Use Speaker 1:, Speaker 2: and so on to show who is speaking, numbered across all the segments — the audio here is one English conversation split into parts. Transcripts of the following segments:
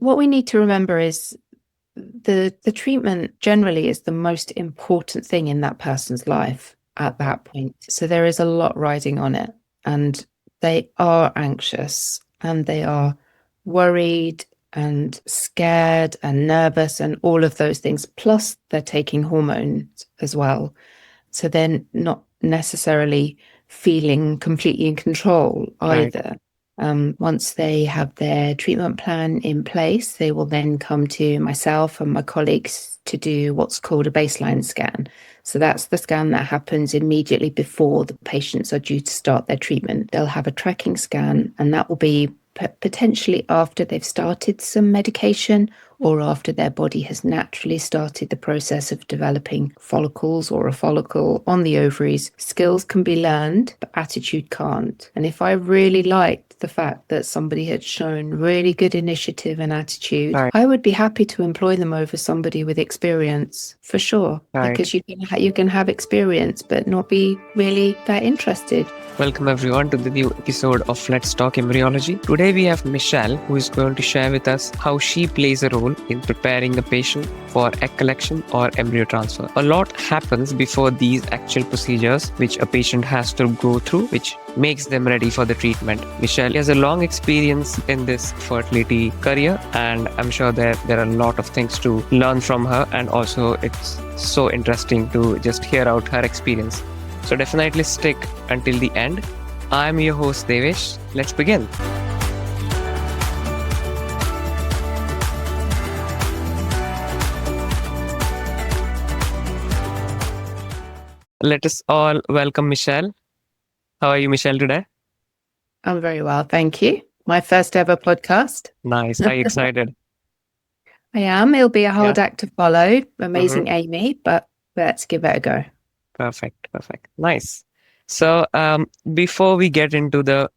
Speaker 1: what we need to remember is the treatment generally is the most important thing in that person's life at that point. So there is a lot riding on it, and they are anxious and they are worried and scared and nervous and all of those things. Plus, they're taking hormones as well. So they're not necessarily feeling completely in control
Speaker 2: Right.
Speaker 1: either. Once they have their treatment plan in place, they will then come to myself and my colleagues to do what's called a baseline scan. So that's the scan that happens immediately before the patients are due to start their treatment. They'll have a tracking scan, and that will be potentially after they've started some medication or after their body has naturally started the process of developing follicles or a follicle on the ovaries. Skills can be learned, but attitude can't. And if I really liked the fact that somebody had shown really good initiative and attitude,
Speaker 2: Right.
Speaker 1: I would be happy to employ them over somebody with experience for sure,
Speaker 2: Right.
Speaker 1: because you can have experience but not be really that interested.
Speaker 2: Welcome everyone to the new episode of Let's Talk Embryology. Today we have Michelle, who is going to share with us how she plays a role in preparing a patient for egg collection or embryo transfer. A lot happens before these actual procedures, which a patient has to go through, which makes them ready for the treatment. Michelle has a long experience in this fertility career, and I'm sure that there are a lot of things to learn from her, and also it's so interesting to just hear out her experience. So definitely stick until the end. I'm your host Devesh. Let's begin. Let us all welcome Michelle. How are you, Michelle, today?
Speaker 1: I'm very well, thank you. My first ever podcast.
Speaker 2: Nice. Are you excited?
Speaker 1: I am. It'll be a
Speaker 2: Yeah.
Speaker 1: hard act to follow.
Speaker 2: Mm-hmm.
Speaker 1: Amazing Amy, but let's give it a go.
Speaker 2: Perfect. Perfect. Nice. So before we get into the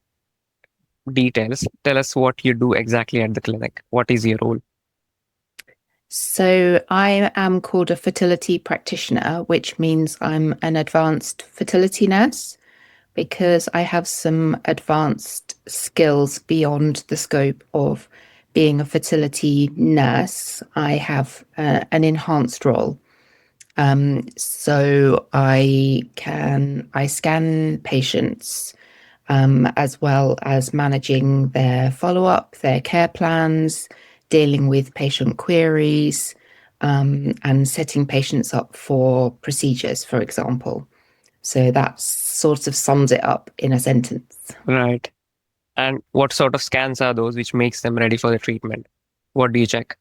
Speaker 2: details, tell us what you do exactly at the clinic. What is your role?
Speaker 1: So I am called a fertility practitioner, which means I'm an advanced fertility nurse because I have some advanced skills beyond the scope of being a fertility nurse. I have an enhanced role. So I scan patients as well as managing their follow-up, their care plans, dealing with patient queries, and setting patients up for procedures, for example. So that sort of sums it up in a sentence.
Speaker 2: Right. And what sort of scans are those which makes them ready for the treatment? What do you check?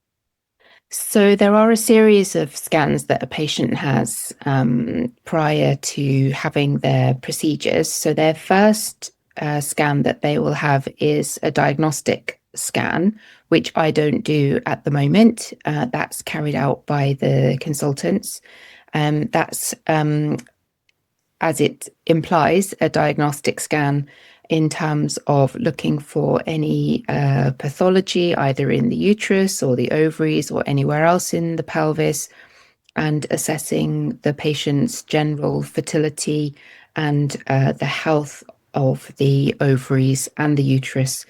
Speaker 1: So there are a series of scans that a patient has prior to having their procedures. So their first scan that they will have is a diagnostic scan, which I don't do at the moment. That's carried out by the consultants. That's, as it implies, a diagnostic scan in terms of looking for any pathology, either in the uterus or the ovaries or anywhere else in the pelvis, and assessing the patient's general fertility and the health of the ovaries and the uterus,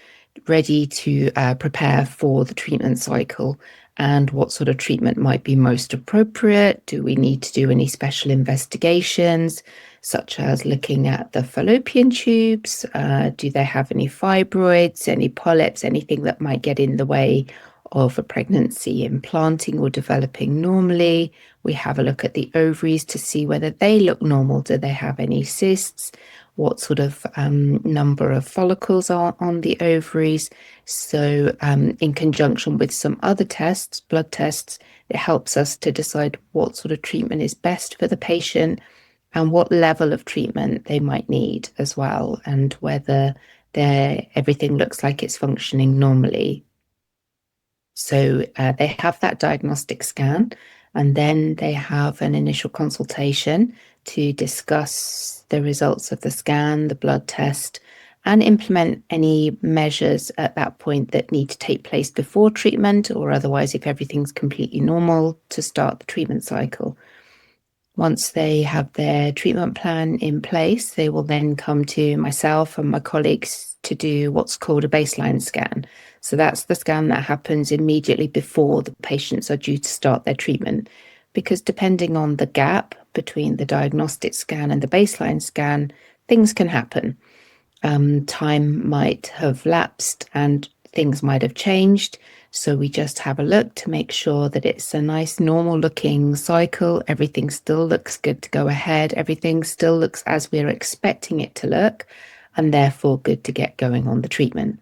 Speaker 1: ready to prepare for the treatment cycle and what sort of treatment might be most appropriate. Do we need to do any special investigations, such as looking at the fallopian tubes? Do they have any fibroids, any polyps, anything that might get in the way of a pregnancy implanting or developing normally? We have a look at the ovaries to see whether they look normal. Do they have any cysts? What sort of number of follicles are on the ovaries? So, in conjunction with some other tests, blood tests, it helps us to decide what sort of treatment is best for the patient and what level of treatment they might need as well, and whether everything looks like it's functioning normally. So they have that diagnostic scan, and then they have an initial consultation to discuss the results of the scan, the blood test, and implement any measures at that point that need to take place before treatment, or otherwise, if everything's completely normal, to start the treatment cycle. Once they have their treatment plan in place, they will then come to myself and my colleagues to do what's called a baseline scan. So that's the scan that happens immediately before the patients are due to start their treatment. Because depending on the gap between the diagnostic scan and the baseline scan, things can happen. Time might have lapsed and things might have changed. So we just have a look to make sure that it's a nice, normal looking cycle. Everything still looks good to go ahead. Everything still looks as we're expecting it to look, and therefore good to get going on the treatment.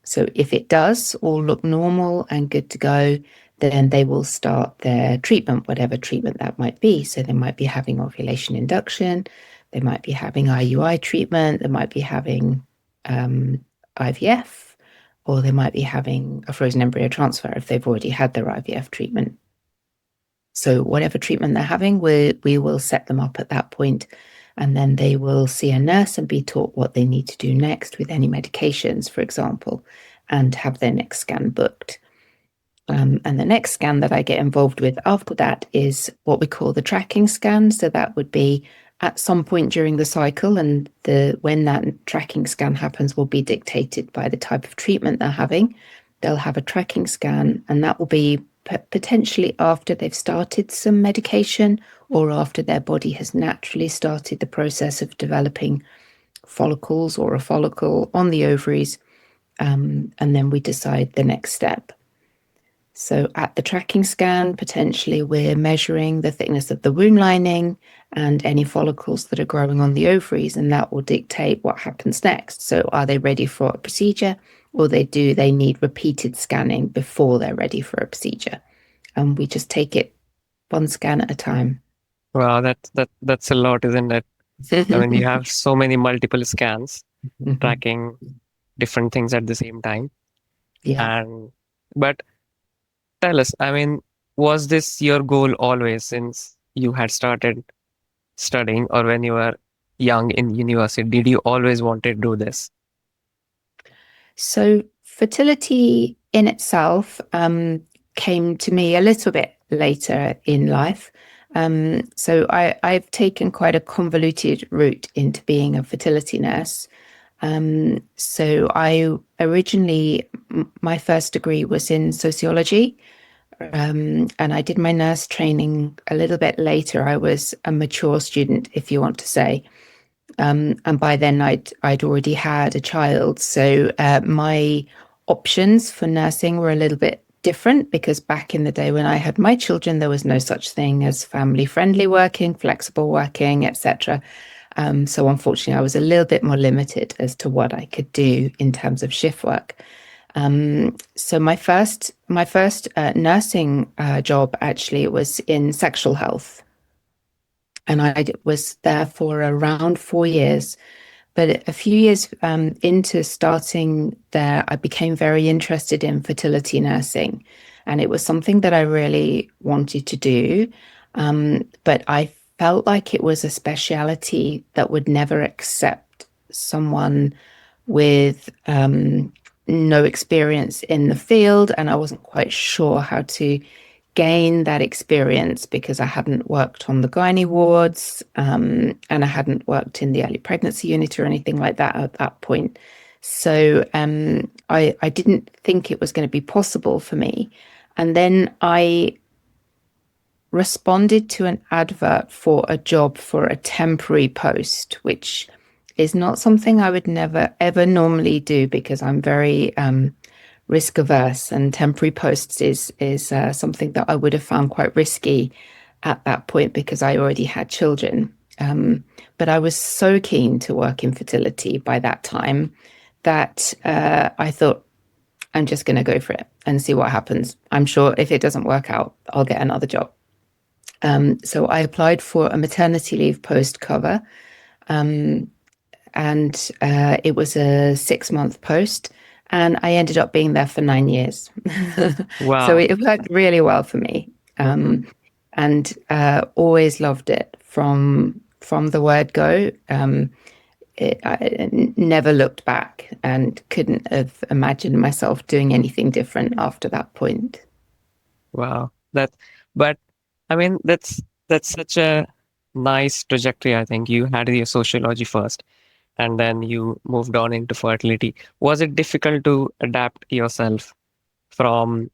Speaker 1: So if it does all look normal and good to go, then they will start their treatment, whatever treatment that might be. So they might be having ovulation induction, they might be having IUI treatment, they might be having IVF, or they might be having a frozen embryo transfer if they've already had their IVF treatment. So whatever treatment they're having, we will set them up at that point, and then they will see a nurse and be taught what they need to do next with any medications, for example, and have their next scan booked. And the next scan that I get involved with after that is what we call the tracking scan. So that would be at some point during the cycle, and when that tracking scan happens will be dictated by the type of treatment they're having. They'll have a tracking scan, and that will be potentially after they've started some medication or after their body has naturally started the process of developing follicles or a follicle on the ovaries. And then we decide the next step. So at the tracking scan, potentially we're measuring the thickness of the womb lining and any follicles that are growing on the ovaries, and that will dictate what happens next. So are they ready for a procedure, or they need repeated scanning before they're ready for a procedure? And we just take it one scan at a time.
Speaker 2: Wow, that's a lot, isn't it? I mean, you have so many multiple scans tracking different things at the same time.
Speaker 1: Yeah.
Speaker 2: But tell us, I mean, was this your goal always since you had started studying, or when you were young in university? Did you always want to do this?
Speaker 1: So fertility in itself came to me a little bit later in life. So I've taken quite a convoluted route into being a fertility nurse. So I originally, my first degree was in sociology, and I did my nurse training a little bit later. I was a mature student, if you want to say. And by then I'd already had a child. So my options for nursing were a little bit different, because back in the day when I had my children, there was no such thing as family-friendly working, flexible working, etc. So unfortunately, I was a little bit more limited as to what I could do in terms of shift work. So my first nursing job actually was in sexual health, and I was there for around 4 years. But a few years into starting there, I became very interested in fertility nursing, and it was something that I really wanted to do. But I felt like it was a speciality that would never accept someone with no experience in the field, and I wasn't quite sure how to gain that experience because I hadn't worked on the gynae wards, and I hadn't worked in the early pregnancy unit or anything like that at that point. So I didn't think it was going to be possible for me. And then I responded to an advert for a job for a temporary post, which is not something I would never ever normally do because I'm very risk averse, and temporary posts is something that I would have found quite risky at that point because I already had children. But I was so keen to work in fertility by that time that I thought, I'm just going to go for it and see what happens. I'm sure if it doesn't work out, I'll get another job. So I applied for a maternity leave post cover, and it was a 6-month post, and I ended up being there for 9 years. So
Speaker 2: Wow.
Speaker 1: it worked really well for me, and always loved it from the word go. I never looked back and couldn't have imagined myself doing anything different after that point.
Speaker 2: Wow. But I mean, that's such a nice trajectory. I think you had your sociology first, and then you moved on into fertility. Was it difficult to adapt yourself from,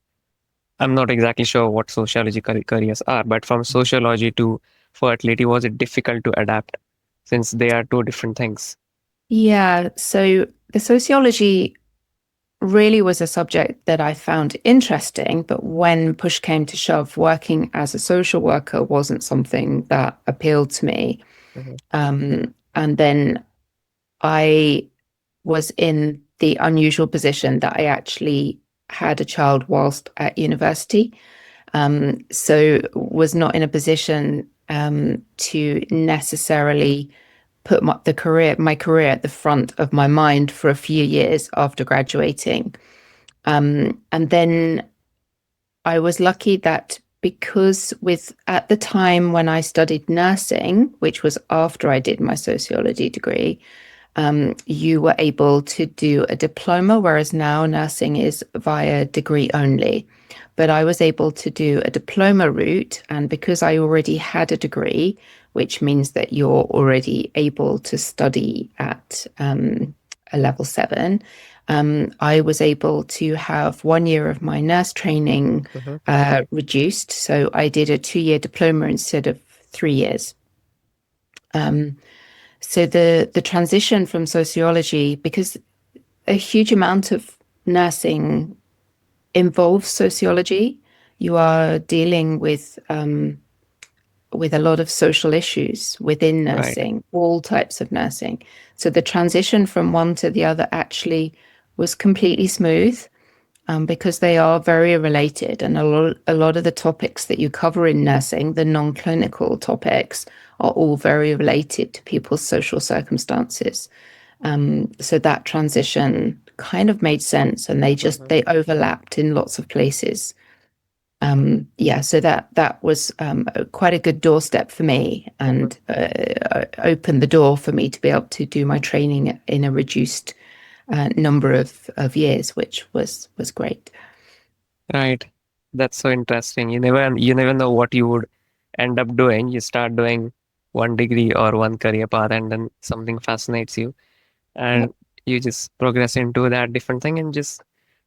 Speaker 2: I'm not exactly sure what sociology careers are, but from sociology to fertility, was it difficult to adapt since they are two different things?
Speaker 1: Yeah, so the sociology really was a subject that I found interesting, but when push came to shove, working as a social worker wasn't something that appealed to me.
Speaker 2: Mhm.
Speaker 1: And then I was in the unusual position that I actually had a child whilst at university. So was not in a position to necessarily put my career at the front of my mind for a few years after graduating. And then I was lucky that because with at the time when I studied nursing, which was after I did my sociology degree, you were able to do a diploma, whereas now nursing is via degree only. But I was able to do a diploma route, and because I already had a degree, which means that you're already able to study at a level 7, I was able to have 1 year of my nurse training
Speaker 2: Mhm.
Speaker 1: reduced. So I did a 2 year diploma instead of 3 years. Um, so the transition from sociology, because a huge amount of nursing involves sociology, you are dealing with a lot of social issues within
Speaker 2: Right.
Speaker 1: nursing, all types of nursing. So the transition from one to the other actually was completely smooth, because they are very related. And a lot of the topics that you cover in nursing, the non-clinical topics, are all very related to people's social circumstances. So that transition kind of made sense, and
Speaker 2: Mhm.
Speaker 1: they overlapped in lots of places. Yeah, so that was quite a good doorstep for me,
Speaker 2: Mhm.
Speaker 1: and opened the door for me to be able to do my training in a reduced number of years, which was great.
Speaker 2: Right. That's so interesting. You never know what you would end up doing. You start doing one degree or one career path, and then something fascinates you,
Speaker 1: Yep.
Speaker 2: and you just progress into that different thing and just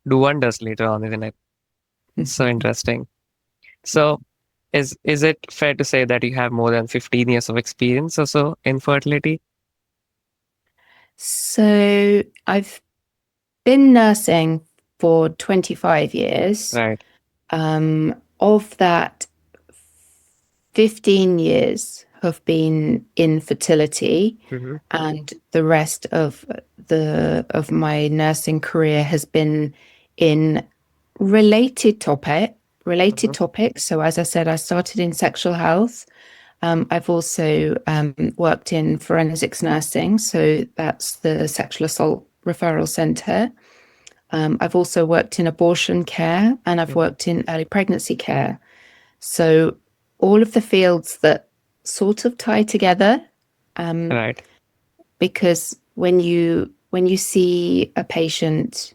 Speaker 2: do wonders later on, isn't it? So interesting. So is it fair to say that you have more than 15 years of experience or so in fertility?
Speaker 1: So I've been nursing for 25 years.
Speaker 2: Right.
Speaker 1: Of that, 15 years have been in fertility,
Speaker 2: Mm-hmm.
Speaker 1: and the rest of my nursing career has been in related
Speaker 2: Mm-hmm.
Speaker 1: topics. So as I said, I started in sexual health. I've also worked in forensics nursing, so that's the sexual assault referral centre. I've also worked in abortion care, and I've
Speaker 2: Mm-hmm.
Speaker 1: worked in early pregnancy care. So all of the fields that sort of tie together, um,
Speaker 2: Right.
Speaker 1: because when you see a patient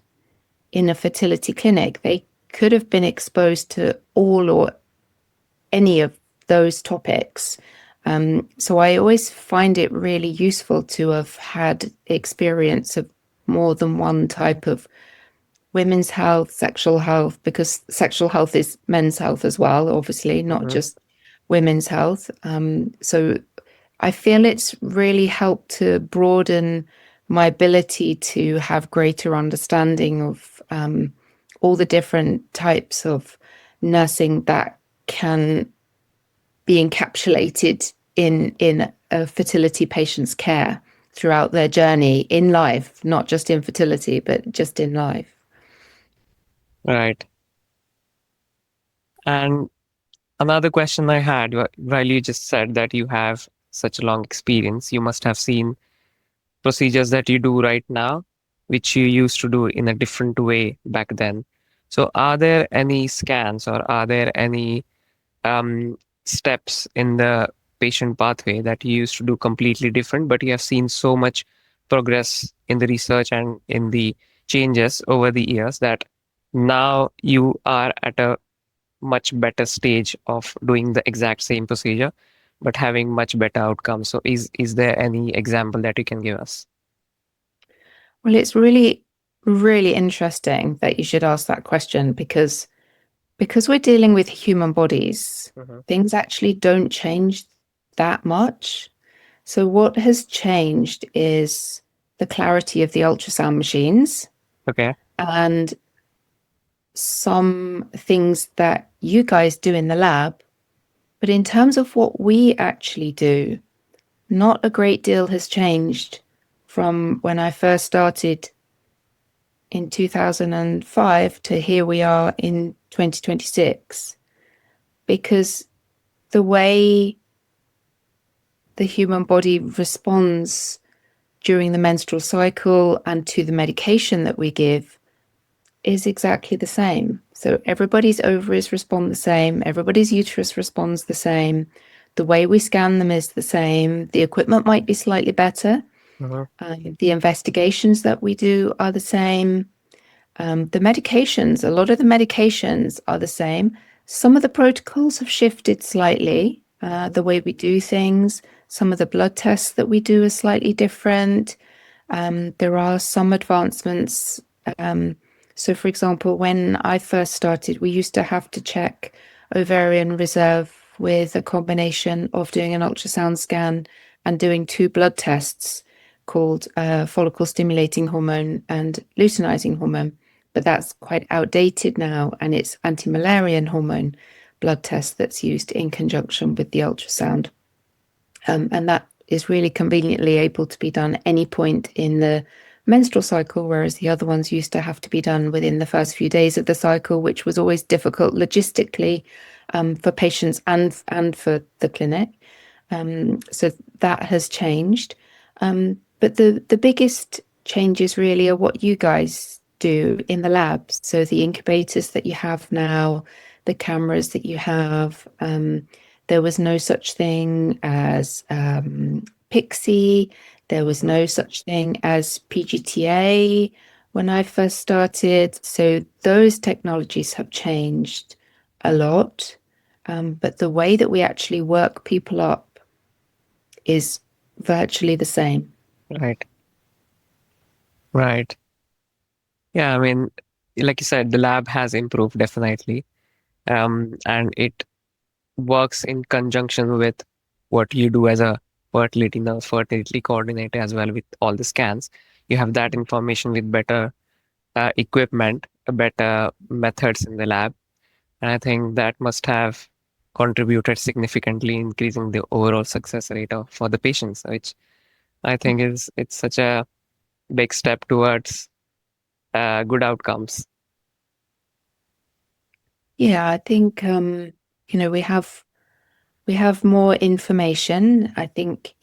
Speaker 1: in a fertility clinic, they could have been exposed to all or any of those topics. So I always find it really useful to have had experience of more than one type of women's health, sexual health, because sexual health is men's health as well, obviously, not
Speaker 2: Mm-hmm.
Speaker 1: just women's health. So I feel it's really helped to broaden my ability to have greater understanding of all the different types of nursing that can be encapsulated in a fertility patient's care throughout their journey in life, not just in fertility, but just in life.
Speaker 2: Right. And another question I had while you just said that you have such a long experience, you must have seen procedures that you do right now, which you used to do in a different way back then. So, are there any scans or are there any steps in the patient pathway that you used to do completely different, but you have seen so much progress in the research and in the changes over the years that now you are at a much better stage of doing the exact same procedure? but having much better outcomes. So is there any example that you can give us?
Speaker 1: Well, it's really, really interesting that you should ask that question because we're dealing with human bodies,
Speaker 2: Mhm.
Speaker 1: things actually don't change that much. So what has changed is the clarity of the ultrasound machines
Speaker 2: Okay.
Speaker 1: and some things that you guys do in the lab. But in terms of what we actually do, not a great deal has changed from when I first started in 2005 to here we are in 2026. Because the way the human body responds during the menstrual cycle and to the medication that we give is exactly the same. So everybody's ovaries respond the same, everybody's uterus responds the same. The way we scan them is the same. The equipment might be slightly better.
Speaker 2: Mhm.
Speaker 1: The investigations that we do are the same. The medications, a lot of the medications are the same. Some of the protocols have shifted slightly, the way we do things. Some of the blood tests that we do are slightly different. There are some advancements. So, for example, when I first started, we used to have to check ovarian reserve with a combination of doing an ultrasound scan and doing two blood tests called follicle stimulating hormone and luteinizing hormone. But that's quite outdated now, and it's anti-Müllerian hormone blood test that's used in conjunction with the ultrasound. And that is really conveniently able to be done any point in the menstrual cycle, whereas the other ones used to have to be done within the first few days of the cycle, which was always difficult logistically for patients and for the clinic. So that has changed. But the biggest changes really are what you guys do in the labs. So the incubators that you have now, the cameras that you have. There was no such thing as Pixie. There was
Speaker 2: Mhm.
Speaker 1: no such thing as PGTA when I first started. So those technologies have changed a lot. But the way that we actually work people up is virtually the same.
Speaker 2: Right. Right. Yeah, I mean, like you said, the lab has improved definitely. And it works in conjunction with what you do as a fertility nurse, fertility coordinator as well with all the scans. You have that information with better equipment, better methods in the lab. And I think that must have contributed significantly increasing the overall success rate for the patients, which I think is it's such a big step towards good outcomes.
Speaker 1: Yeah, I think we have more information. I think,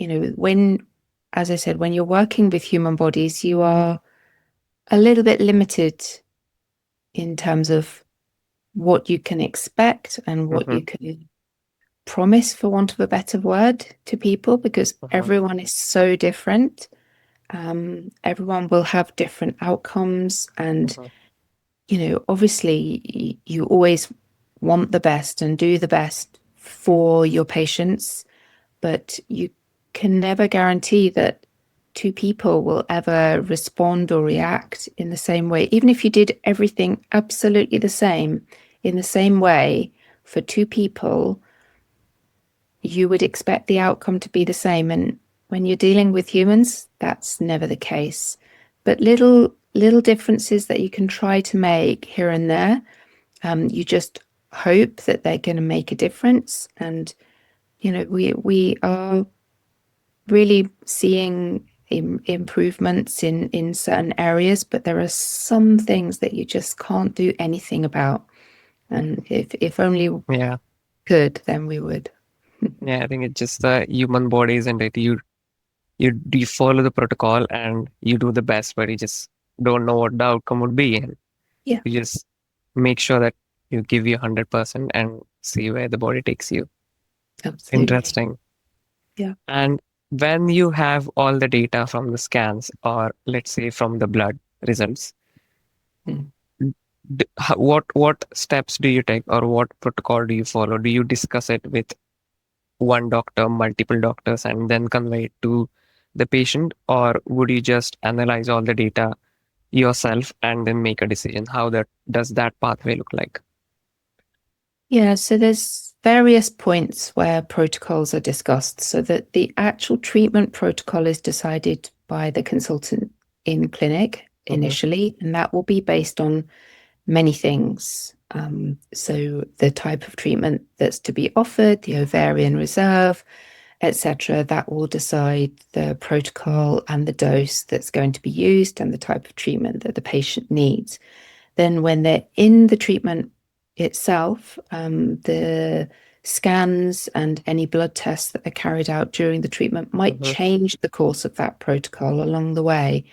Speaker 1: as I said, when you're working with human bodies, you are a little bit limited in terms of what you can expect and what
Speaker 2: Hmm.
Speaker 1: you can promise, for want of a better word, to people because
Speaker 2: Hmm.
Speaker 1: everyone is so different. Everyone will have different outcomes, and
Speaker 2: Hmm.
Speaker 1: obviously, you always want the best and do the best for your patients, but you can never guarantee that two people will ever respond or react in the same way. Even if you did everything absolutely the same, in the same way for two people, you would expect the outcome to be the same. And when you're dealing with humans, that's never the case. But little differences that you can try to make here and there, you just hope that they're going to make a difference. And we are really seeing improvements in certain areas, but there are some things that you just can't do anything about. And if only we
Speaker 2: Yeah,
Speaker 1: could, then we would.
Speaker 2: yeah. I think it's just the human body, isn't it? You follow the protocol and you do the best, but you just don't know what the outcome would be, and
Speaker 1: Yeah,
Speaker 2: you just make sure that you give your 100% and see where the body takes you.
Speaker 1: absolutely.
Speaker 2: Interesting.
Speaker 1: Yeah.
Speaker 2: And when you have all the data from the scans, or let's say from the blood results,
Speaker 1: Mm.
Speaker 2: what steps do you take, or what protocol do you follow? Do you discuss it with one doctor, multiple doctors, and then convey it to the patient? Or would you just analyze all the data yourself and then make a decision? How that does that pathway look like?
Speaker 1: Yeah, so there's various points where protocols are discussed so that the actual treatment protocol is decided by the consultant in clinic
Speaker 2: Hmm.
Speaker 1: initially, and that will be based on many things. So the type of treatment that's to be offered, the ovarian reserve, etc., that will decide the protocol and the dose that's going to be used and the type of treatment that the patient needs. Then, when they're in the treatment itself, the scans and any blood tests that are carried out during the treatment might
Speaker 2: Hmm.
Speaker 1: change the course of that protocol along the way.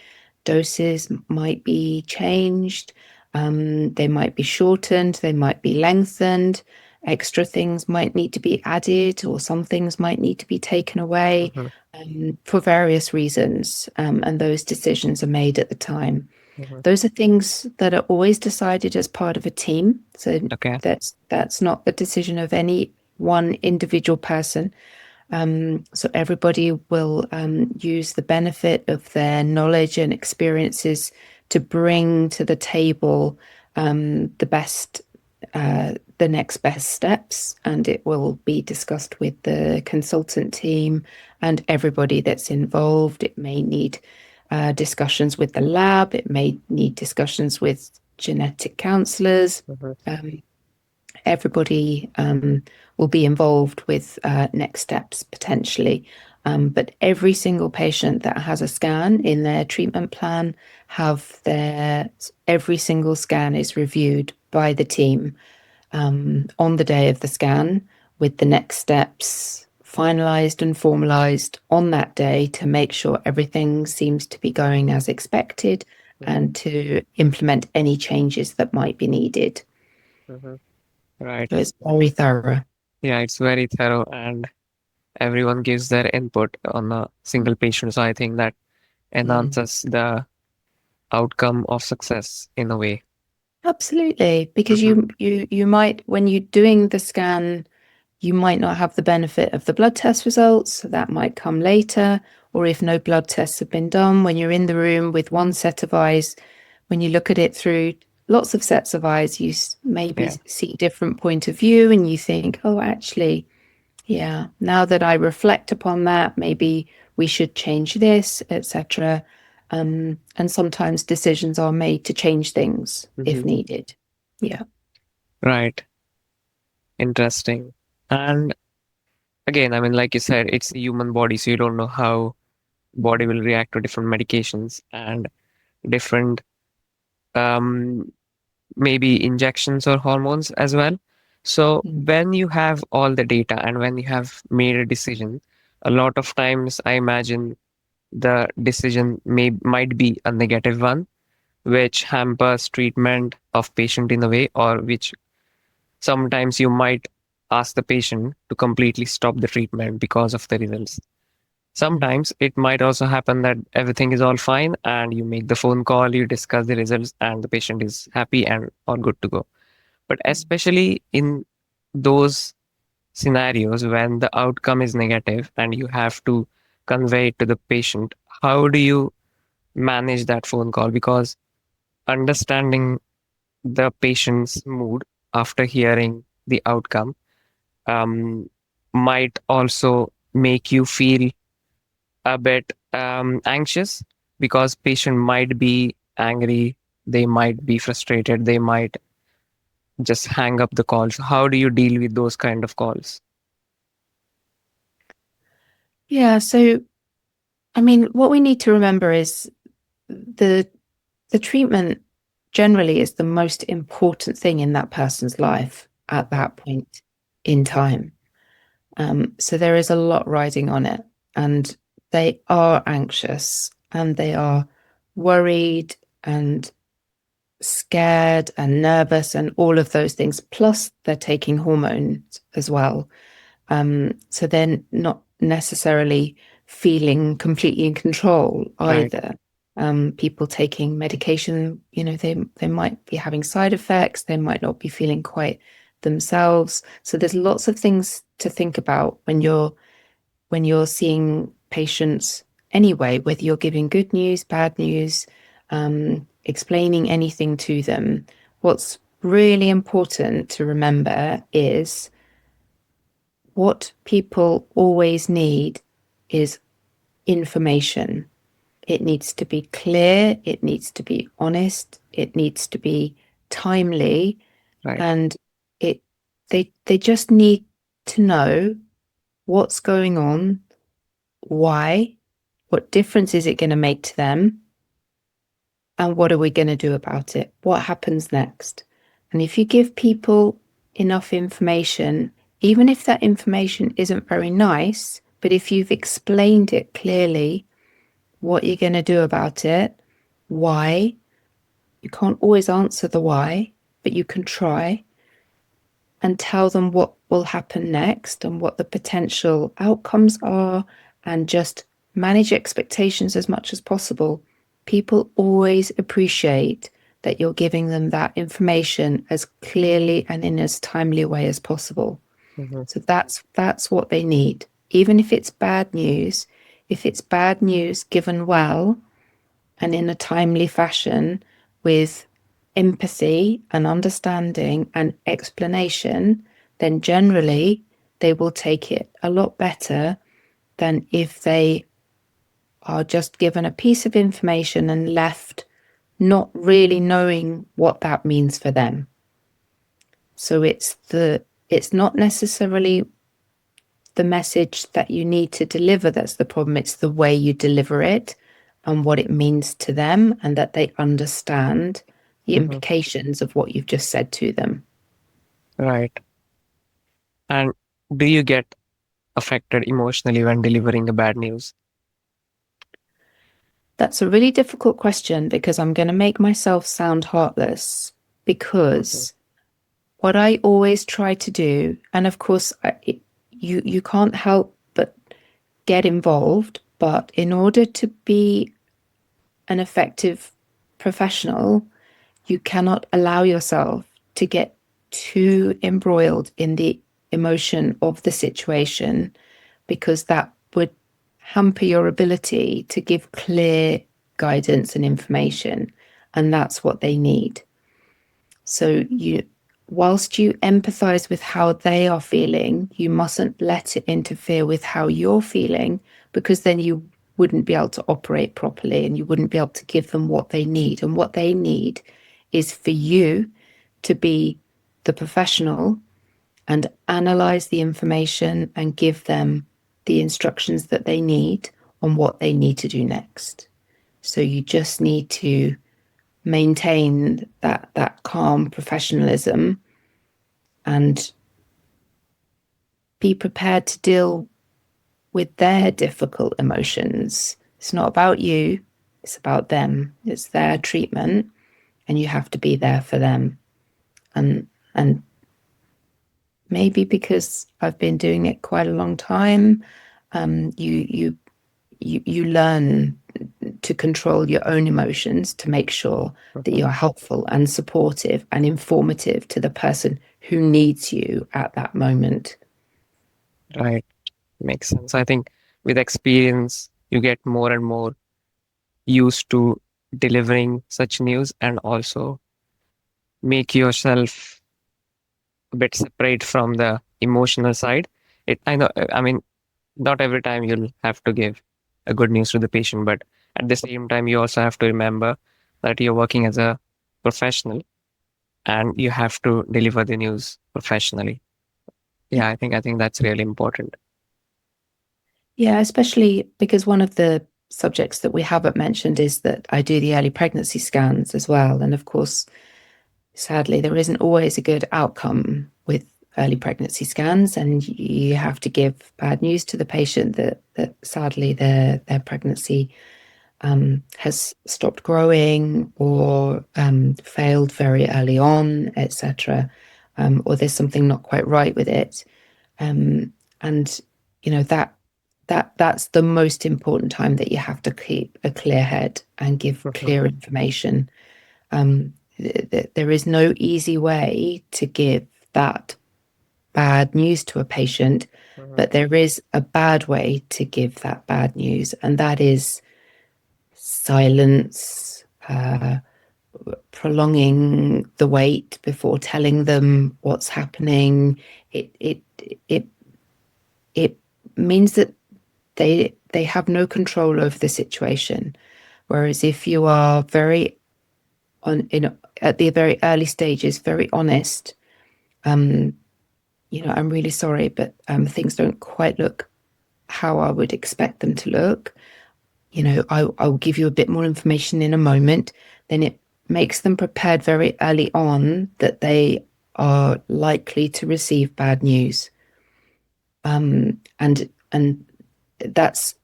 Speaker 1: Doses might be changed, they might be shortened, they might be lengthened. Extra things might need to be added, or some things might need to be taken away
Speaker 2: Hmm.
Speaker 1: for various reasons. And those decisions are made at the time.
Speaker 2: Hmm.
Speaker 1: Those are things that are always decided as part of a team. So
Speaker 2: Okay.
Speaker 1: that's not the decision of any one individual person. So everybody will use the benefit of their knowledge and experiences to bring to the table the next best steps, and it will be discussed with the consultant team and everybody that's involved. It may need discussions with the lab. It may need discussions with genetic counselors.
Speaker 2: Hmm.
Speaker 1: Um, Everybody will be involved with next steps potentially. But every single patient that has a scan in their treatment plan have their every single scan is reviewed by the team on the day of the scan with the next steps finalized and formalized on that day to make sure everything seems to be going as expected
Speaker 2: Hmm.
Speaker 1: and to implement any changes that might be needed.
Speaker 2: Hmm. Right.
Speaker 1: So it's very thorough.
Speaker 2: Yeah, it's very thorough and everyone gives their input on a single patient. So I think that
Speaker 1: Mm.
Speaker 2: enhances the outcome of success in a way.
Speaker 1: Absolutely, because
Speaker 2: Hmm.
Speaker 1: you might when you're doing the scan, you might not have the benefit of the blood test results, so that might come later. Or if no blood tests have been done, when you're in the room with one set of eyes, when you look at it through lots of sets of eyes, you maybe
Speaker 2: Yeah.
Speaker 1: see a different point of view and you think, oh, actually, yeah, now that I reflect upon that, maybe we should change this, etc. And sometimes decisions are made to change things if
Speaker 2: Hmm.
Speaker 1: needed. Yeah.
Speaker 2: Right. Interesting. And again, I mean, like you said, it's the human body, so you don't know how body will react to different medications and different um maybe injections or hormones as well. So
Speaker 1: Mm.
Speaker 2: when you have all the data and when you have made a decision, a lot of times I imagine the decision might be a negative one, which hampers treatment of patient in a way, or which sometimes you might ask the patient to completely stop the treatment because of the results.
Speaker 1: Mm.
Speaker 2: Sometimes it might also happen that everything is all fine and you make the phone call, you discuss the results, and the patient is happy and all good to go. But
Speaker 1: Mm.
Speaker 2: especially in those scenarios when the outcome is negative and you have to convey it to the patient, how do you manage that phone call? Because understanding the patient's mood after hearing the outcome um, might also make you feel a bit anxious because patient might be angry, they might be frustrated, they might just hang up the call. So how do you deal with those kind of calls?
Speaker 1: Yeah, so I mean, what we need to remember is the the treatment generally is the most important thing in that person's life at
Speaker 2: Mhm.
Speaker 1: that point in time. So there is a lot riding on it, and they are anxious and they are worried and scared and nervous and all of those things. Plus, they're taking hormones as well. So they're not necessarily feeling completely in control
Speaker 2: Right.
Speaker 1: either. People taking medication, they might be having side effects. They might not be feeling quite themselves. So there's lots of things to think about when you're seeing patients anyway, whether you're giving good news, bad news, explaining anything to them. What's really important to remember is what people always need is information. It needs to be clear, it needs to be honest, it needs to be timely,
Speaker 2: Right.
Speaker 1: and it they just need to know what's going on, why, what difference is it going to make to them, and what are we going to do about it? What happens next? And if you give people enough information, even if that information isn't very nice, but if you've explained it clearly, what you're going to do about it, why, you can't always answer the why, but you can try and tell them what will happen next and what the potential outcomes are, and just manage expectations as much as possible. People always appreciate that you're giving them that information as clearly and in as timely a way as possible.
Speaker 2: Mhm.
Speaker 1: So that's what they need. Even if it's bad news, if it's bad news given well and in a timely fashion with empathy and understanding and explanation, then generally they will take it a lot better than if they are just given a piece of information and left not really knowing what that means for them. So it's not necessarily the message that you need to deliver that's the problem. It's the way you deliver it and what it means to them, and that they understand the
Speaker 2: Mhm.
Speaker 1: implications of what you've just said to them.
Speaker 2: Right. And do you get affected emotionally when delivering the bad news?
Speaker 1: That's a really difficult question because I'm going to make myself sound heartless.
Speaker 2: Mhm.
Speaker 1: Because what I always try to do, and of course, you can't help but get involved, but in order to be an effective professional, you cannot allow yourself to get too embroiled in the emotion of the situation, because that would hamper your ability to give clear guidance and information. And that's what they need. So whilst you empathize with how they are feeling, you mustn't let it interfere with how you're feeling, because then you wouldn't be able to operate properly and you wouldn't be able to give them what they need. And what they need is for you to be the professional and analyze the information and give them the instructions that they need on what they need to do next. So you just need to maintain that calm professionalism and be prepared to deal with their difficult emotions. It's not about you, it's about them. It's their treatment, and you have to be there for them. And maybe because I've been doing it quite a long time, you learn to control your own emotions to make sure that
Speaker 2: Mhm.
Speaker 1: you're helpful and supportive and informative to the person who needs you at that moment.
Speaker 2: Right. Makes sense. I think with experience, you get more and more used to delivering such news and also make yourself a bit separate from the emotional side. I know, I mean, not every time you'll have to give a good news to the patient, but at the same time, you also have to remember that you're working as a professional and you have to deliver the news professionally. Yeah, I think that's really important.
Speaker 1: Yeah, especially because one of the subjects that we haven't mentioned is that I do the early pregnancy scans as well. And of course, sadly, there isn't always a good outcome with early pregnancy scans, and you have to give bad news to the patient that sadly their pregnancy has stopped growing or failed very early on, etc., or there's something not quite right with it. And you know that's the most important time, that you have to keep a clear head and give
Speaker 2: Mhm.
Speaker 1: clear information. There is no easy way to give that bad news to a patient,
Speaker 2: Mhm.
Speaker 1: but there is a bad way to give that bad news, and that is silence, prolonging the wait before telling them what's happening. It it it it means that they have no control over the situation. Whereas if you are very on in at the very early stages, very honest, um, I'm really sorry, but things don't quite look how I would expect them to look. I'll give you a bit more information in a moment. Then it makes them prepared very early on that they are likely to receive bad news. And that's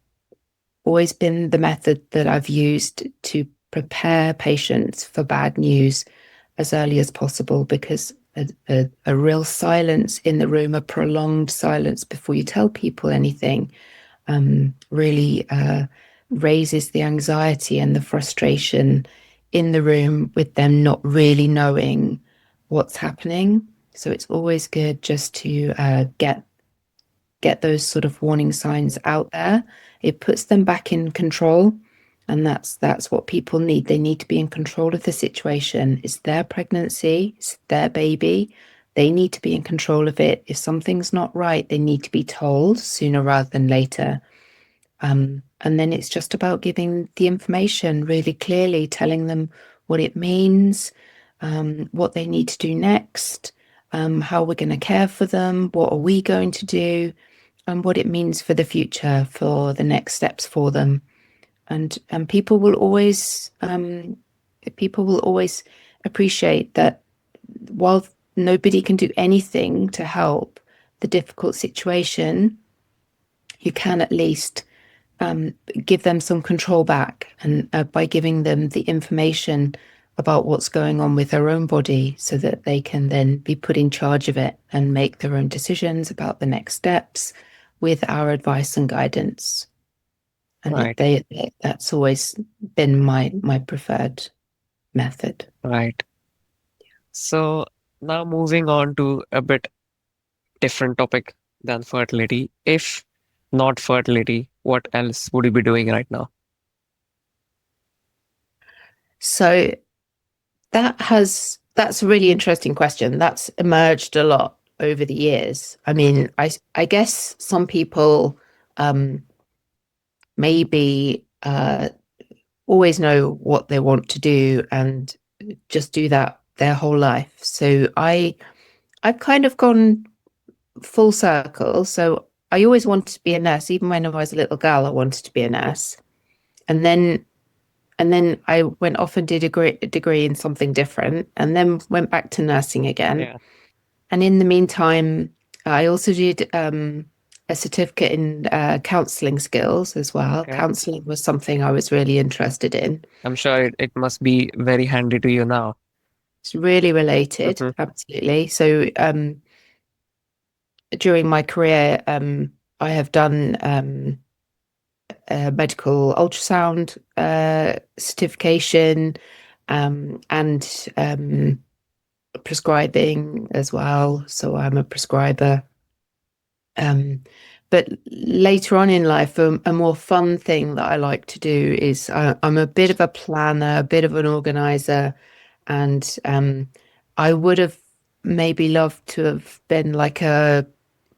Speaker 1: always been the method that I've used to prepare patients for bad news as early as possible, because a real silence in the room, a prolonged silence before you tell people anything, really raises the anxiety and the frustration in the room with them not really knowing what's happening. So it's always good just to get those sort of warning signs out there. It puts them back in control, and that's what people need. They need to be in control of the situation. It's their pregnancy, it's their baby. They need to be in control of it. If something's not right, they need to be told sooner rather than later. And then it's just about giving the information really clearly, telling them what it means, what they need to do next, how we're going to care for them, what are we going to do, and what it means for the future, for the next steps for them. And people will always appreciate that while nobody can do anything to help the difficult situation, you can at least give them some control back, and by giving them the information about what's going on with their own body, so that they can then be put in charge of it and make their own decisions about the next steps with our advice and guidance. And
Speaker 2: Right,
Speaker 1: that's always been my preferred method.
Speaker 2: right. So now moving on to a bit different topic than fertility. If not fertility, what else would you be doing right now?
Speaker 1: So that's a really interesting question. That's emerged a lot over the years. I mean, I guess some people um, maybe always know what they want to do and just do that their whole life. So I've kind of gone full circle. So I always wanted to be a nurse. Even when I was a little girl, I wanted to be a nurse. And then I went off and did a degree in something different, and then went back to nursing again.
Speaker 2: Yeah.
Speaker 1: And in the meantime, I also did a certificate in counselling skills as well.
Speaker 2: Okay.
Speaker 1: Counselling was something I was really interested in.
Speaker 2: I'm sure it must be very handy to you now.
Speaker 1: It's really related,
Speaker 2: Hmm.
Speaker 1: absolutely. So during my career, I have done medical ultrasound certification, and prescribing as well. So I'm a prescriber. Um, but later on in life, a more fun thing that I like to do is I'm a bit of a planner, a bit of an organizer, and I would have maybe loved to have been like a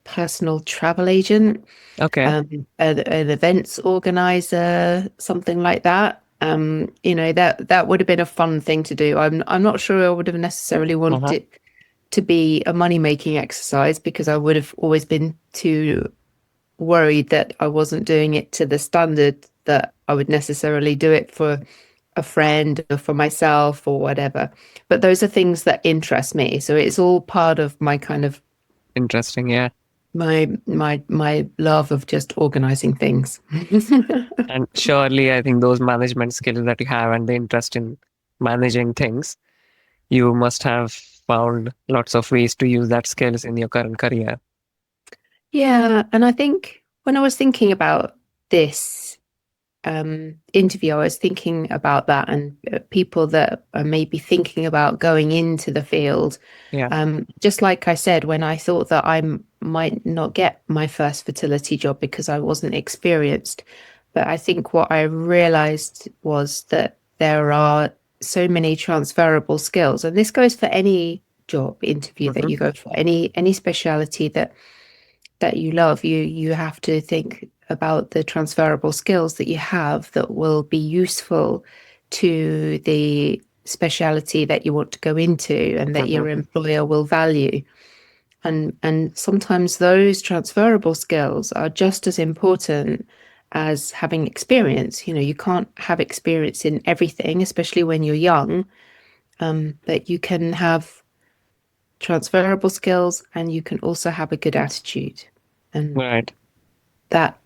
Speaker 1: personal travel agent,
Speaker 2: Okay.
Speaker 1: an events organizer, something like that. That would have been a fun thing to do. I'm not sure I would have necessarily wanted
Speaker 2: Uh-huh.
Speaker 1: it to be a money making exercise, because I would have always been too worried that I wasn't doing it to the standard that I would necessarily do it for a friend or for myself or whatever. But those are things that interest me. So it's all part of my kind of
Speaker 2: Interesting. Yeah.
Speaker 1: my love of just organizing things.
Speaker 2: And surely, I think those management skills that you have and the interest in managing things, you must have found lots of ways to use that skills in your current career.
Speaker 1: Yeah, and I think when I was thinking about this, interview, I was thinking about that, and people that are maybe thinking about going into the field.
Speaker 2: Yeah.
Speaker 1: Just like I said, when I thought that I might not get my first fertility job because I wasn't experienced, but I think what I realized was that there are so many transferable skills, and this goes for any job interview that
Speaker 2: Mm-hmm.
Speaker 1: you go for, any speciality that you love. You have to think about the transferable skills that you have that will be useful to the speciality that you want to go into and that
Speaker 2: Mm-hmm.
Speaker 1: your employer will value. And sometimes those transferable skills are just as important as having experience. You know, you can't have experience in everything, especially when you're young, but you can have transferable skills and you can also have a good attitude. And
Speaker 2: Right.
Speaker 1: that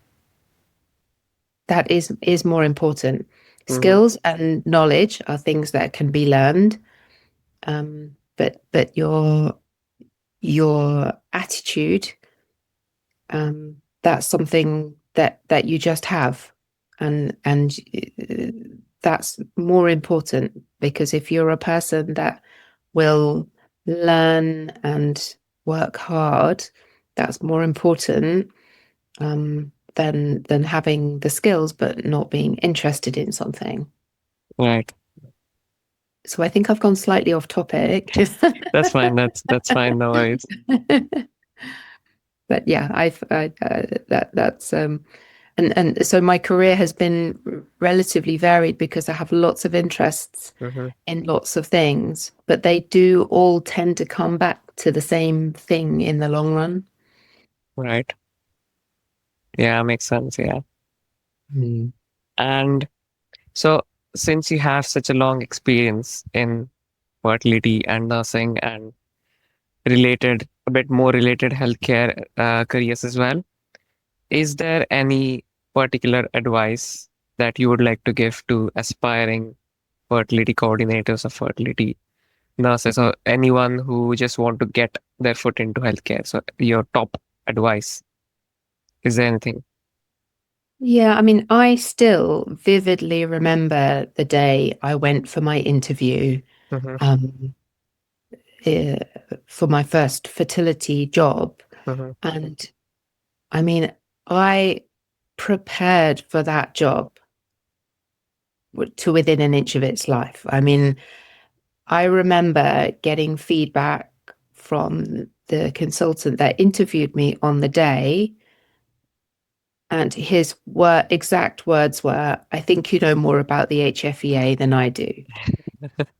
Speaker 1: that is more important.
Speaker 2: Mm-hmm.
Speaker 1: Skills and knowledge are things that can be learned, but your attitude, that's something that you just have, and that's more important, because if you're a person that will learn and work hard, that's more important, than having the skills but not being interested in something.
Speaker 2: Right.
Speaker 1: So I think I've gone slightly off topic.
Speaker 2: That's fine. That's fine. No worries.
Speaker 1: But yeah, that's and so my career has been relatively varied because I have lots of interests
Speaker 2: Mm-hmm.
Speaker 1: in lots of things, but they do all tend to come back to the same thing in the long run.
Speaker 2: Right. Yeah, makes sense. Yeah.
Speaker 1: Mm.
Speaker 2: And so, since you have such a long experience in fertility and nursing and related, a bit more related healthcare careers as well, is there any particular advice that you would like to give to aspiring fertility coordinators or fertility nurses or anyone who just want to get their foot into healthcare? So, your top advice, is there anything?
Speaker 1: Yeah, I mean, I still vividly remember the day I went for my interview,
Speaker 2: Mm-hmm.
Speaker 1: um, eh, for my first fertility job.
Speaker 2: Mm-hmm.
Speaker 1: And I mean, I prepared for that job to within an inch of its life. I mean, I remember getting feedback from the consultant that interviewed me on the day, and his exact words were, "I think you know more about the HFEA than I do."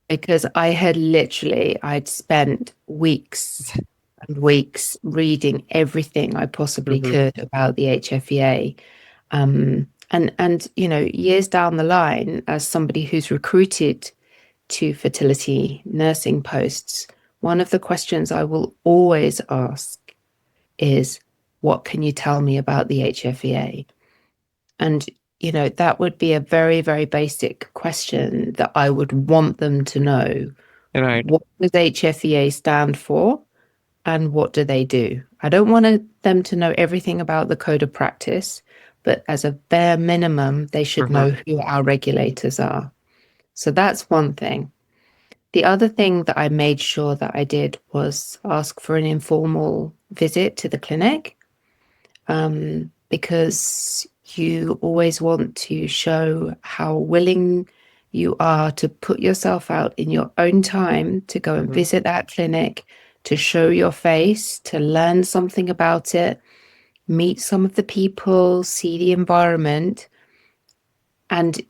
Speaker 1: Because I'd spent weeks and weeks reading everything I possibly
Speaker 2: Mm-hmm.
Speaker 1: could about the HFEA. And years down the line, as somebody who's recruited to fertility nursing posts, one of the questions I will always ask is, what can you tell me about the HFEA? And, that would be a very, very basic question that I would want them to know.
Speaker 2: Right.
Speaker 1: What does HFEA stand for? And what do they do? I don't want them to know everything about the code of practice, but as a bare minimum, they should
Speaker 2: Mm-hmm.
Speaker 1: know who our regulators are. So that's one thing. The other thing that I made sure that I did was ask for an informal visit to the clinic, because you always want to show how willing you are to put yourself out in your own time to go and
Speaker 2: Mm-hmm.
Speaker 1: visit that clinic, to show your face, to learn something about it, meet some of the people, see the environment, and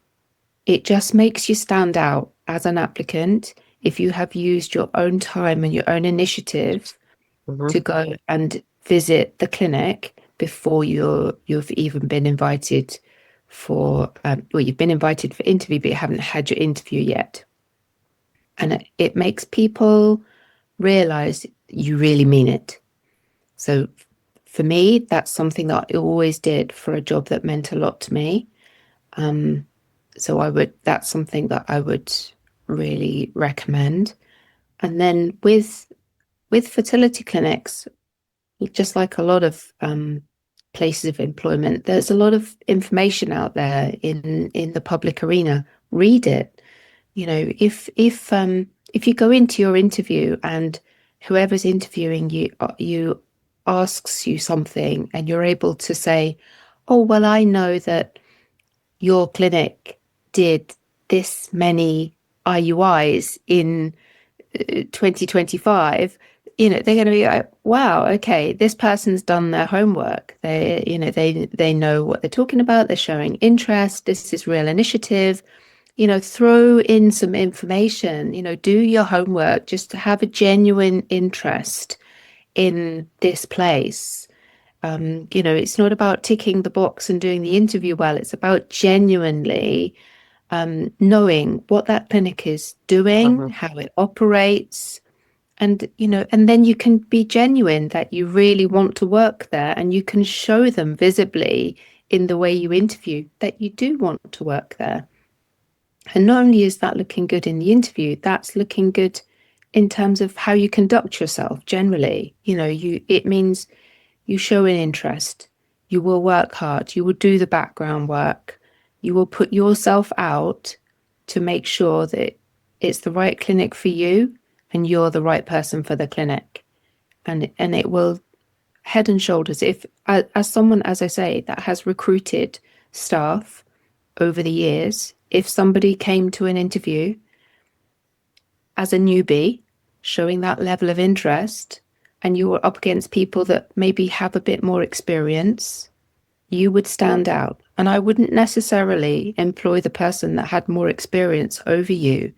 Speaker 1: it just makes you stand out as an applicant if you have used your own time and your own initiative
Speaker 2: Mm-hmm.
Speaker 1: to go and visit the clinic before you've even been invited for well, you've been invited for interview, but you haven't had your interview yet. And it makes people realize you really mean it. So for me, that's something that I always did for a job that meant a lot to me. So that's something that I would really recommend. And then with fertility clinics, just like a lot of places of employment. There's a lot of information out there in the public arena. Read it. If you go into your interview and whoever's interviewing you asks you something and you're able to say, oh, well, I know that your clinic did this many IUIs in 2025, they're going to be like, wow, okay, this person's done their homework. They know what they're talking about. They're showing interest. This is real initiative. Throw in some information, do your homework, just to have a genuine interest in this place. It's not about ticking the box and doing the interview well. It's about genuinely knowing what that clinic is doing, how it operates, and then you can be genuine that you really want to work there, and you can show them visibly in the way you interview that you do want to work there. And not only is that looking good in the interview, that's looking good in terms of how you conduct yourself generally. It means you show an interest, you will work hard, you will do the background work, you will put yourself out to make sure that it's the right clinic for you and you're the right person for the clinic. And it will head and shoulders, if as someone, as I say, that has recruited staff over the years, if somebody came to an interview as a newbie, showing that level of interest, and you were up against people that maybe have a bit more experience, you would stand out. And I wouldn't necessarily employ the person that had more experience over you,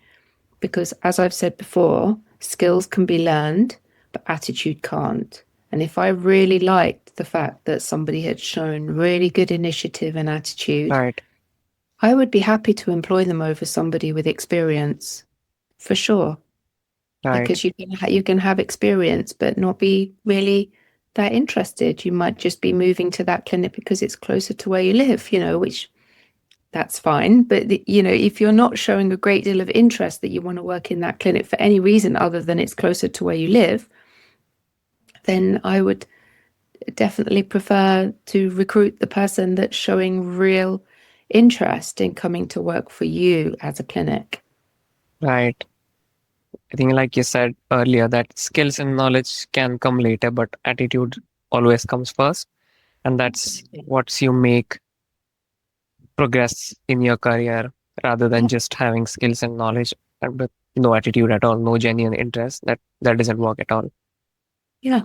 Speaker 1: because as I've said before, skills can be learned, but attitude can't. And if I really liked the fact that somebody had shown really good initiative and attitude,
Speaker 2: Right.
Speaker 1: I would be happy to employ them over somebody with experience, for sure.
Speaker 2: Right.
Speaker 1: Because you can have experience but not be really that interested. You might just be moving to that clinic because it's closer to where you live, which that's fine. But if you're not showing a great deal of interest that you want to work in that clinic for any reason other than it's closer to where you live, then I would definitely prefer to recruit the person that's showing real interest in coming to work for you as a clinic.
Speaker 2: Right. I think, like you said earlier, that skills and knowledge can come later, but attitude always comes first. And that's what you make progress in your career rather than just having skills and knowledge but no attitude at all, no genuine interest. That doesn't work at all.
Speaker 1: Yeah.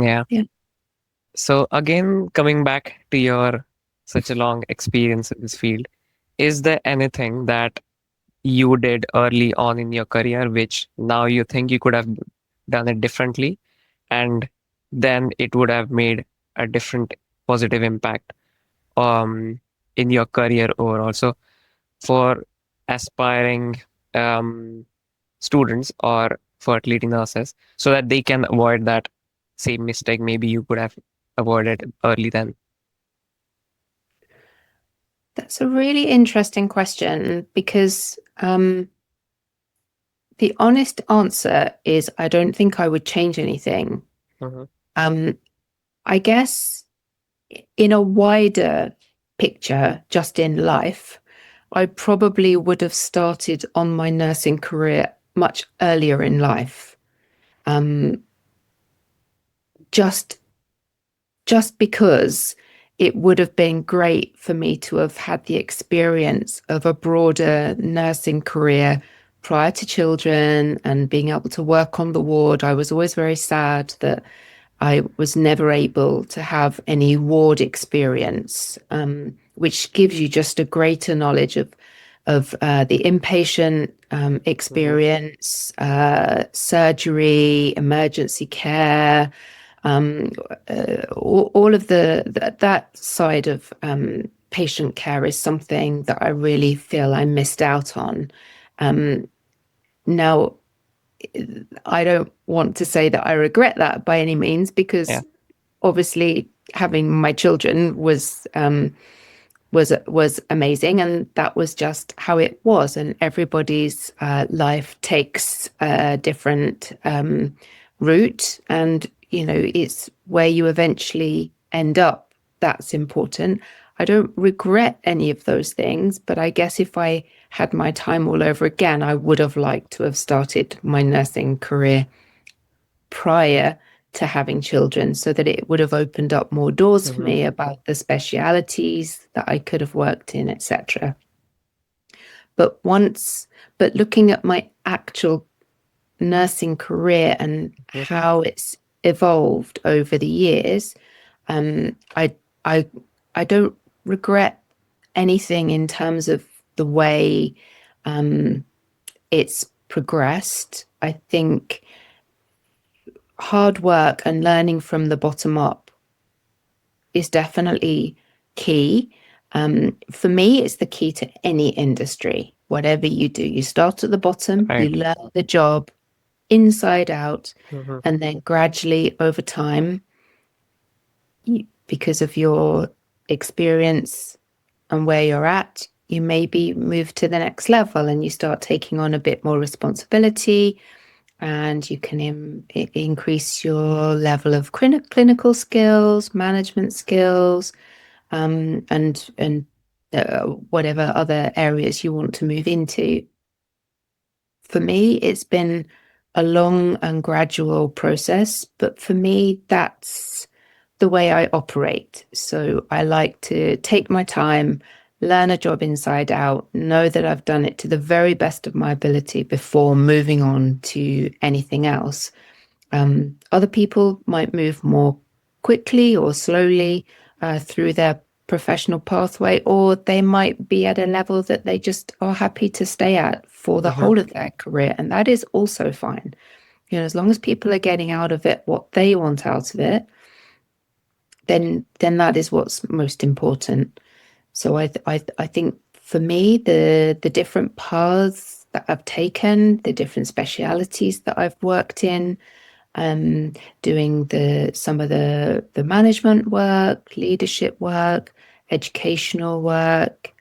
Speaker 2: Yeah.
Speaker 1: Yeah.
Speaker 2: So again, coming back to your such a long experience in this field, is there anything that you did early on in your career which now you think you could have done it differently, and then it would have made a different positive impact in your career overall? So for aspiring students or fertility nurses, so that they can avoid that same mistake maybe you could have avoided early then?
Speaker 1: That's a really interesting question, because the honest answer is I don't think I would change anything.
Speaker 2: Mhm.
Speaker 1: I guess in a wider picture, just in life, I probably would have started on my nursing career much earlier in life. Just because it would have been great for me to have had the experience of a broader nursing career prior to children and being able to work on the ward. I was always very sad that I was never able to have any ward experience, which gives you just a greater knowledge of the inpatient experience, surgery, emergency care, all of that side of patient care is something that I really feel I missed out on. Now, I don't want to say that I regret that by any means, because
Speaker 2: Yeah.
Speaker 1: obviously having my children was amazing, and that was just how it was. And everybody's life takes a different route, and it's where you eventually end up that's important. I don't regret any of those things, but I guess if I had my time all over again, I would have liked to have started my nursing career prior to having children so that it would have opened up more doors for
Speaker 2: Mm-hmm.
Speaker 1: me about the specialities that I could have worked in, etc. But but looking at my actual nursing career and how it's evolved over the years, um, I I I don't regret anything in terms of the way um, it's progressed. I think hard work and learning from the bottom up is definitely key. For me, it's the key to any industry. Whatever you do, you start at the bottom, you
Speaker 2: Right.
Speaker 1: learn the job inside out,
Speaker 2: Mm-hmm.
Speaker 1: and then gradually over time, because of your experience and where you're at, you maybe move to the next level and you start taking on a bit more responsibility and you can increase your level of clinical skills, management skills, and whatever other areas you want to move into. For me, it's been a long and gradual process, but for me, that's the way I operate. So I like to take my time, learn a job inside out, know that I've done it to the very best of my ability before moving on to anything else. Other people might move more quickly or slowly through their professional pathway, or they might be at a level that they just are happy to stay at for the
Speaker 2: Mm-hmm.
Speaker 1: whole of their career. And that is also fine. As long as people are getting out of it what they want out of it, then that is what's most important. So I think for me, the different paths that I've taken, the different specialities that I've worked in, um, doing some of the management work, leadership work, educational work.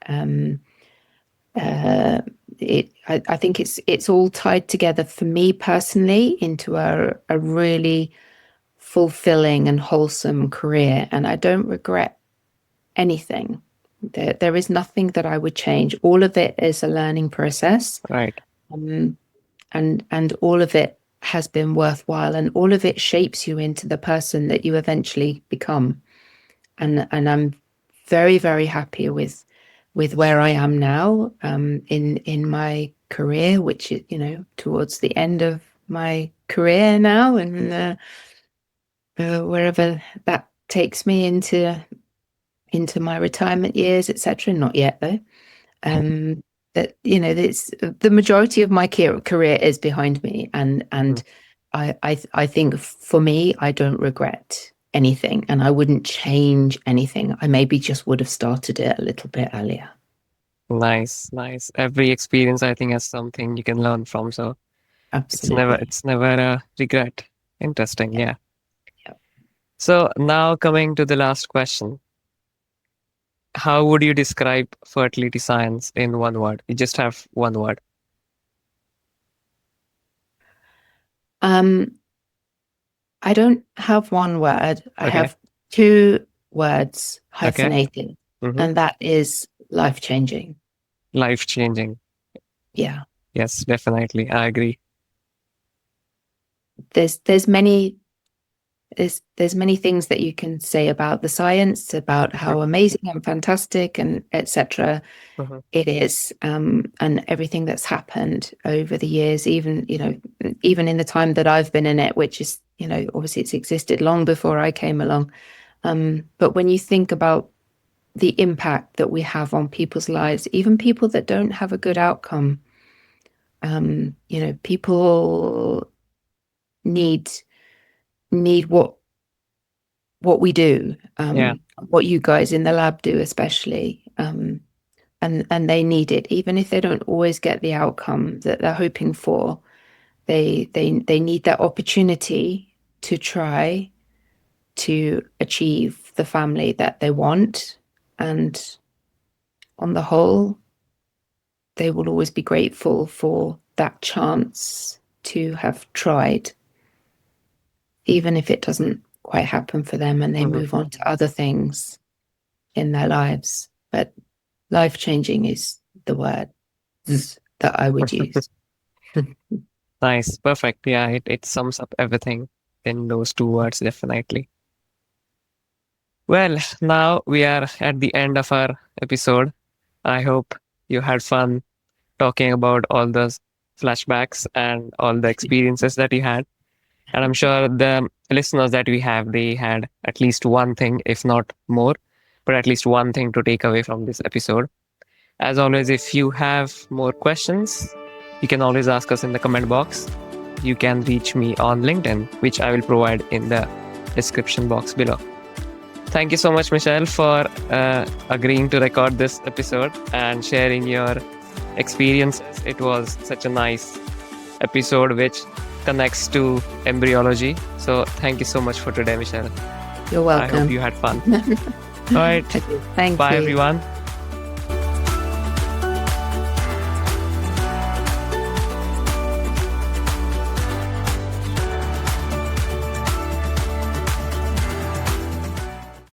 Speaker 1: Uh, I think it's all tied together for me personally into a really fulfilling and wholesome career, and I don't regret anything. There is nothing that I would change. All of it is a learning process,
Speaker 2: Right.
Speaker 1: um, and all of it has been worthwhile, and all of it shapes you into the person that you eventually become. And I'm very, very happy with where I am now in my career, which is towards the end of my career now, and wherever that takes me into my retirement years, etc. Not yet though. Um, that it's the majority of my career is behind me, and I think for me, I don't regret anything, and I wouldn't change anything. I maybe just would have started it a little bit earlier.
Speaker 2: Nice, nice. Every experience I think has something you can learn from. So
Speaker 1: Absolutely.
Speaker 2: it's never a regret. Interesting,
Speaker 1: Yeah.
Speaker 2: yeah.
Speaker 1: Yeah.
Speaker 2: So now coming to the last question. How would you describe fertility science in one word? You just have one word.
Speaker 1: Um, I don't have one word. I
Speaker 2: Okay.
Speaker 1: have two words
Speaker 2: Okay.
Speaker 1: hyphenated,
Speaker 2: Mm-hmm.
Speaker 1: and that is life changing.
Speaker 2: Life changing.
Speaker 1: Yeah.
Speaker 2: Yes, definitely. I agree.
Speaker 1: There's many there's many things that you can say about the science, about
Speaker 2: Mm-hmm.
Speaker 1: how amazing and fantastic and etc.
Speaker 2: Mm-hmm.
Speaker 1: it is, and everything that's happened over the years, even even in the time that I've been in it, which is obviously it's existed long before I came along. But when you think about the impact that we have on people's lives, even people that don't have a good outcome, people need need what we do,
Speaker 2: Yeah.
Speaker 1: what you guys in the lab do, especially, and they need it, even if they don't always get the outcome that they're hoping for. They need that opportunity to try to achieve the family that they want, and on the whole, they will always be grateful for that chance to have tried, even if it doesn't quite happen for them and they
Speaker 2: Mm-hmm.
Speaker 1: move on to other things. in their lives. But life-changing is the word that I would use.
Speaker 2: Nice. Perfect. Yeah, it sums up everything in those two words, definitely. Well, now we are at the end of our episode. I hope you had fun talking about all those flashbacks and all the experiences that you had. And I'm sure the listeners that we have, they had at least one thing, if not more, but at least one thing to take away from this episode. As always, if you have more questions, you can always ask us in the comment box. You can reach me on LinkedIn, which I will provide in the description box below. Thank you so much, Michelle, for agreeing to record this episode and sharing your experiences. It was such a nice episode which connects to embryology. So thank you so much for today, Michelle.
Speaker 1: You're welcome.
Speaker 2: I hope you had fun. All right.
Speaker 1: Thank
Speaker 2: Bye,
Speaker 1: you.
Speaker 2: everyone.